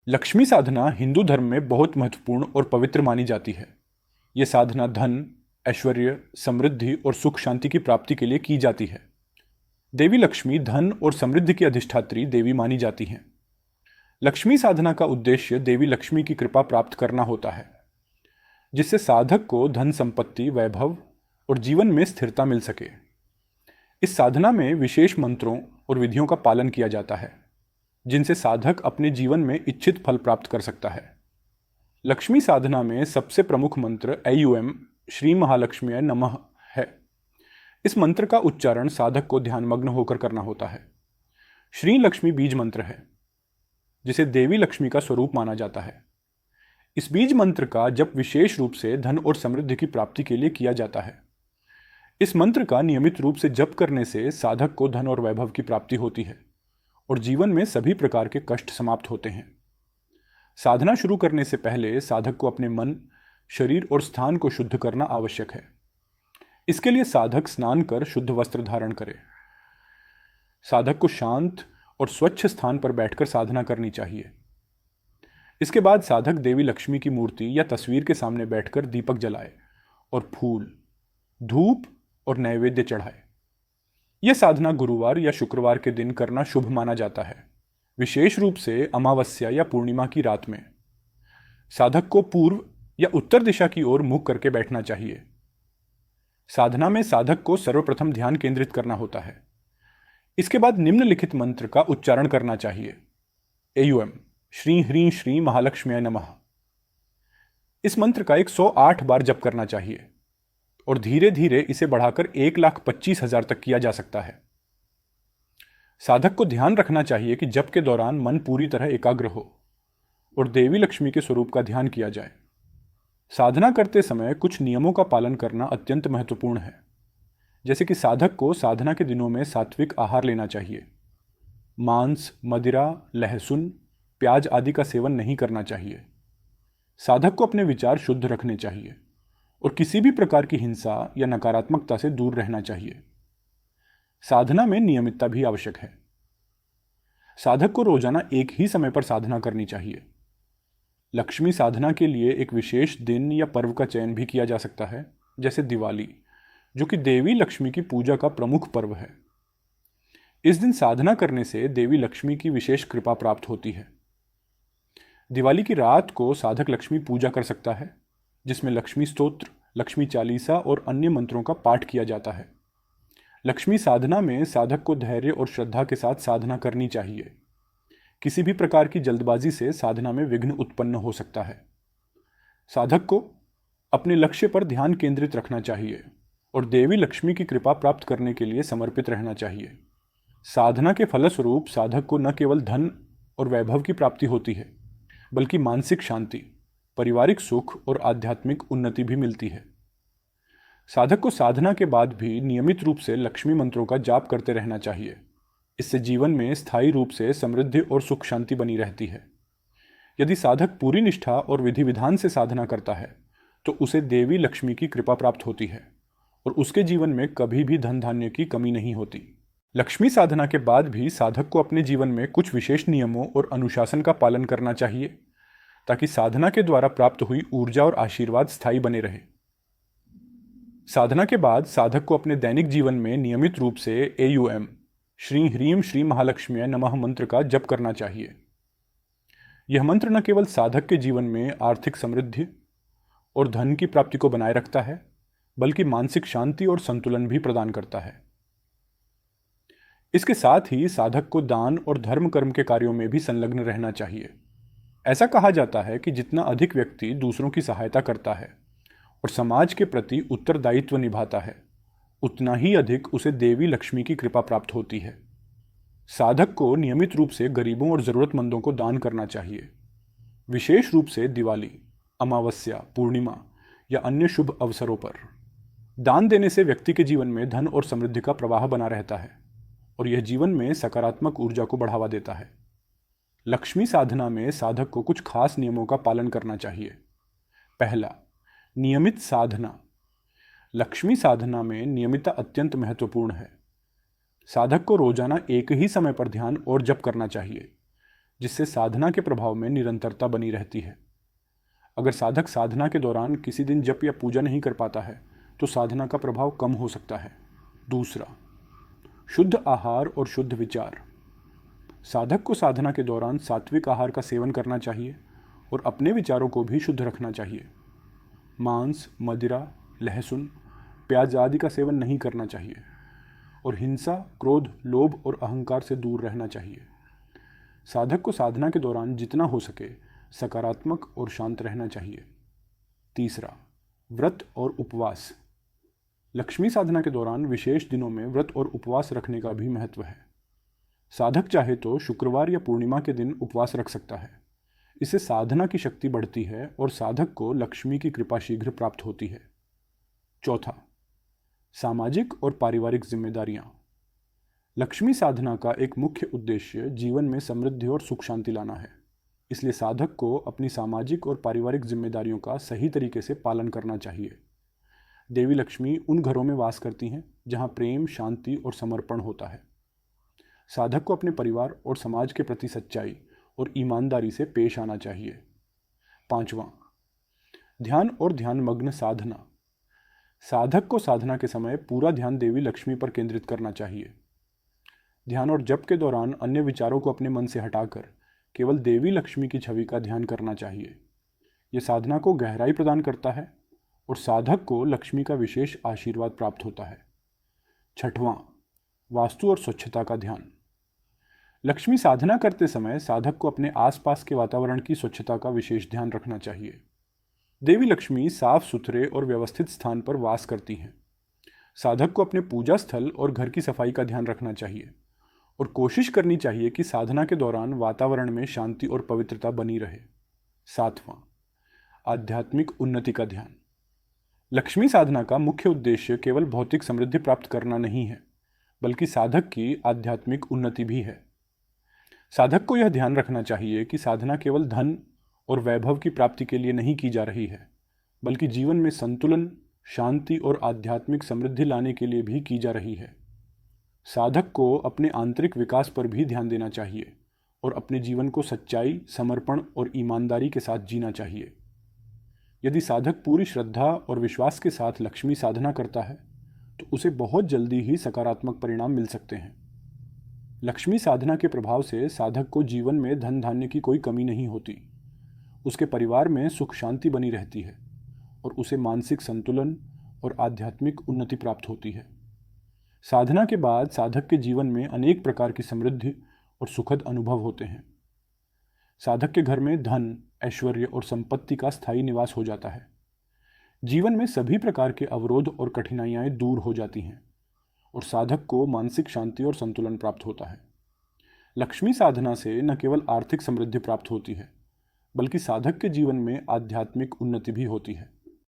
लक्ष्मी साधना हिंदू धर्म में बहुत महत्वपूर्ण और पवित्र मानी जाती है। ये साधना धन, ऐश्वर्य, समृद्धि और सुख शांति की प्राप्ति के लिए की जाती है। देवी लक्ष्मी धन और समृद्धि की अधिष्ठात्री देवी मानी जाती हैं। लक्ष्मी साधना का उद्देश्य देवी लक्ष्मी की कृपा प्राप्त करना होता है, जिससे साधक को धन संपत्ति, वैभव और जीवन में स्थिरता मिल सके। इस साधना में विशेष मंत्रों और विधियों का पालन किया जाता है, जिनसे साधक अपने जीवन में इच्छित फल प्राप्त कर सकता है। लक्ष्मी साधना में सबसे प्रमुख मंत्र ऐयुएम श्री महालक्ष्मी नमः है। इस मंत्र का उच्चारण साधक को ध्यानमग्न होकर करना होता है। श्री लक्ष्मी बीज मंत्र है, जिसे देवी लक्ष्मी का स्वरूप माना जाता है। इस बीज मंत्र का जप विशेष रूप से धन और समृद्धि की प्राप्ति के लिए किया जाता है। इस मंत्र का नियमित रूप से जप करने से साधक को धन और वैभव की प्राप्ति होती है और जीवन में सभी प्रकार के कष्ट समाप्त होते हैं। साधना शुरू करने से पहले साधक को अपने मन, शरीर और स्थान को शुद्ध करना आवश्यक है। इसके लिए साधक स्नान कर शुद्ध वस्त्र धारण करे। साधक को शांत और स्वच्छ स्थान पर बैठकर साधना करनी चाहिए। इसके बाद साधक देवी लक्ष्मी की मूर्ति या तस्वीर के सामने बैठकर दीपक जलाए और फूल, धूप और नैवेद्य चढ़ाए। यह साधना गुरुवार या शुक्रवार के दिन करना शुभ माना जाता है, विशेष रूप से अमावस्या या पूर्णिमा की रात में। साधक को पूर्व या उत्तर दिशा की ओर मुख करके बैठना चाहिए। साधना में साधक को सर्वप्रथम ध्यान केंद्रित करना होता है। इसके बाद निम्नलिखित मंत्र का उच्चारण करना चाहिए। ऐयुएम श्री ह्रीं श्री महालक्ष्मी नमः। इस मंत्र का 108 बार जप करना चाहिए और धीरे धीरे इसे बढ़ाकर 1,25,000 तक किया जा सकता है। साधक को ध्यान रखना चाहिए कि जप के दौरान मन पूरी तरह एकाग्र हो और देवी लक्ष्मी के स्वरूप का ध्यान किया जाए। साधना करते समय कुछ नियमों का पालन करना अत्यंत महत्वपूर्ण है, जैसे कि साधक को साधना के दिनों में सात्विक आहार लेना चाहिए। मांस, मदिरा, लहसुन, प्याज आदि का सेवन नहीं करना चाहिए। साधक को अपने विचार शुद्ध रखने चाहिए और किसी भी प्रकार की हिंसा या नकारात्मकता से दूर रहना चाहिए। साधना में नियमितता भी आवश्यक है। साधक को रोजाना एक ही समय पर साधना करनी चाहिए। लक्ष्मी साधना के लिए एक विशेष दिन या पर्व का चयन भी किया जा सकता है, जैसे दिवाली, जो कि देवी लक्ष्मी की पूजा का प्रमुख पर्व है। इस दिन साधना करने से देवी लक्ष्मी की विशेष कृपा प्राप्त होती है। दिवाली की रात को साधक लक्ष्मी पूजा कर सकता है, जिसमें लक्ष्मी स्तोत्र, लक्ष्मी चालीसा और अन्य मंत्रों का पाठ किया जाता है। लक्ष्मी साधना में साधक को धैर्य और श्रद्धा के साथ साधना करनी चाहिए। किसी भी प्रकार की जल्दबाजी से साधना में विघ्न उत्पन्न हो सकता है। साधक को अपने लक्ष्य पर ध्यान केंद्रित रखना चाहिए और देवी लक्ष्मी की कृपा प्राप्त करने के लिए समर्पित रहना चाहिए। साधना के फलस्वरूप साधक को न केवल धन और वैभव की प्राप्ति होती है, बल्कि मानसिक शांति, पारिवारिक सुख और आध्यात्मिक उन्नति भी मिलती है। साधक को साधना के बाद भी नियमित रूप से लक्ष्मी मंत्रों का जाप करते रहना चाहिए। इससे जीवन में स्थायी रूप से समृद्धि और सुख शांति बनी रहती है। यदि साधक पूरी निष्ठा और विधि विधान से साधना करता है, तो उसे देवी लक्ष्मी की कृपा प्राप्त होती है और उसके जीवन में कभी भी धन धान्य की कमी नहीं होती। लक्ष्मी साधना के बाद भी साधक को अपने जीवन में कुछ विशेष नियमों और अनुशासन का पालन करना चाहिए, ताकि साधना के द्वारा प्राप्त हुई ऊर्जा और आशीर्वाद स्थायी बने रहे। साधना के बाद साधक को अपने दैनिक जीवन में नियमित रूप से ऐयुएम श्री ह्रीं श्री महालक्ष्मी नमः मंत्र का जप करना चाहिए। यह मंत्र न केवल साधक के जीवन में आर्थिक समृद्धि और धन की प्राप्ति को बनाए रखता है, बल्कि मानसिक शांति और संतुलन भी प्रदान करता है। इसके साथ ही साधक को दान और धर्म कर्म के कार्यों में भी संलग्न रहना चाहिए। ऐसा कहा जाता है कि जितना अधिक व्यक्ति दूसरों की सहायता करता है और समाज के प्रति उत्तरदायित्व निभाता है, उतना ही अधिक उसे देवी लक्ष्मी की कृपा प्राप्त होती है। साधक को नियमित रूप से गरीबों और जरूरतमंदों को दान करना चाहिए। विशेष रूप से दिवाली, अमावस्या, पूर्णिमा या अन्य शुभ अवसरों पर दान देने से व्यक्ति के जीवन में धन और समृद्धि का प्रवाह बना रहता है और यह जीवन में सकारात्मक ऊर्जा को बढ़ावा देता है। लक्ष्मी साधना में साधक को कुछ खास नियमों का पालन करना चाहिए। पहला, नियमित साधना। लक्ष्मी साधना में नियमितता अत्यंत महत्वपूर्ण है। साधक को रोजाना एक ही समय पर ध्यान और जप करना चाहिए। जिससे साधना के प्रभाव में निरंतरता बनी रहती है। अगर साधक साधना के दौरान किसी दिन जप या पूजा नहीं कर पाता है तो साधना का प्रभाव कम हो सकता है। दूसरा, शुद्ध आहार और शुद्ध विचार। साधक को साधना के दौरान सात्विक आहार का सेवन करना चाहिए और अपने विचारों को भी शुद्ध रखना चाहिए। मांस, मदिरा, लहसुन, प्याज आदि का सेवन नहीं करना चाहिए और हिंसा, क्रोध, लोभ और अहंकार से दूर रहना चाहिए। साधक को साधना के दौरान जितना हो सके सकारात्मक और शांत रहना चाहिए। तीसरा, व्रत और उपवास। लक्ष्मी साधना के दौरान विशेष दिनों में व्रत और उपवास रखने का भी महत्व है। साधक चाहे तो शुक्रवार या पूर्णिमा के दिन उपवास रख सकता है। इससे साधना की शक्ति बढ़ती है और साधक को लक्ष्मी की कृपा शीघ्र प्राप्त होती है। चौथा, सामाजिक और पारिवारिक जिम्मेदारियां। लक्ष्मी साधना का एक मुख्य उद्देश्य जीवन में समृद्धि और सुख शांति लाना है। इसलिए साधक को अपनी सामाजिक और पारिवारिक जिम्मेदारियों का सही तरीके से पालन करना चाहिए। देवी लक्ष्मी उन घरों में वास करती हैं जहां प्रेम, शांति और समर्पण होता है। साधक को अपने परिवार और समाज के प्रति सच्चाई और ईमानदारी से पेश आना चाहिए। पांचवां, ध्यान और ध्यानमग्न साधना। साधक को साधना के समय पूरा ध्यान देवी लक्ष्मी पर केंद्रित करना चाहिए। ध्यान और जप के दौरान अन्य विचारों को अपने मन से हटाकर केवल देवी लक्ष्मी की छवि का ध्यान करना चाहिए। यह साधना को गहराई प्रदान करता है और साधक को लक्ष्मी का विशेष आशीर्वाद प्राप्त होता है। छठवां, वास्तु और स्वच्छता का ध्यान। लक्ष्मी साधना करते समय साधक को अपने आसपास के वातावरण की स्वच्छता का विशेष ध्यान रखना चाहिए। देवी लक्ष्मी साफ सुथरे और व्यवस्थित स्थान पर वास करती हैं। साधक को अपने पूजा स्थल और घर की सफाई का ध्यान रखना चाहिए और कोशिश करनी चाहिए कि साधना के दौरान वातावरण में शांति और पवित्रता बनी रहे। सातवां, आध्यात्मिक उन्नति का ध्यान। लक्ष्मी साधना का मुख्य उद्देश्य केवल भौतिक समृद्धि प्राप्त करना नहीं है, बल्कि साधक की आध्यात्मिक उन्नति भी है। साधक को यह ध्यान रखना चाहिए कि साधना केवल धन और वैभव की प्राप्ति के लिए नहीं की जा रही है, बल्कि जीवन में संतुलन, शांति और आध्यात्मिक समृद्धि लाने के लिए भी की जा रही है। साधक को अपने आंतरिक विकास पर भी ध्यान देना चाहिए और अपने जीवन को सच्चाई, समर्पण और ईमानदारी के साथ जीना चाहिए। यदि साधक पूरी श्रद्धा और विश्वास के साथ लक्ष्मी साधना करता है तो उसे बहुत जल्दी ही सकारात्मक परिणाम मिल सकते हैं। लक्ष्मी साधना के प्रभाव से साधक को जीवन में धन धान्य की कोई कमी नहीं होती। उसके परिवार में सुख शांति बनी रहती है और उसे मानसिक संतुलन और आध्यात्मिक उन्नति प्राप्त होती है। साधना के बाद साधक के जीवन में अनेक प्रकार की समृद्धि और सुखद अनुभव होते हैं। साधक के घर में धन, ऐश्वर्य और संपत्ति का स्थायी निवास हो जाता है। जीवन में सभी प्रकार के अवरोध और कठिनाइयां दूर हो जाती हैं और साधक को मानसिक शांति और संतुलन प्राप्त होता है। लक्ष्मी साधना से न केवल आर्थिक समृद्धि प्राप्त होती है, बल्कि साधक के जीवन में आध्यात्मिक उन्नति भी होती है।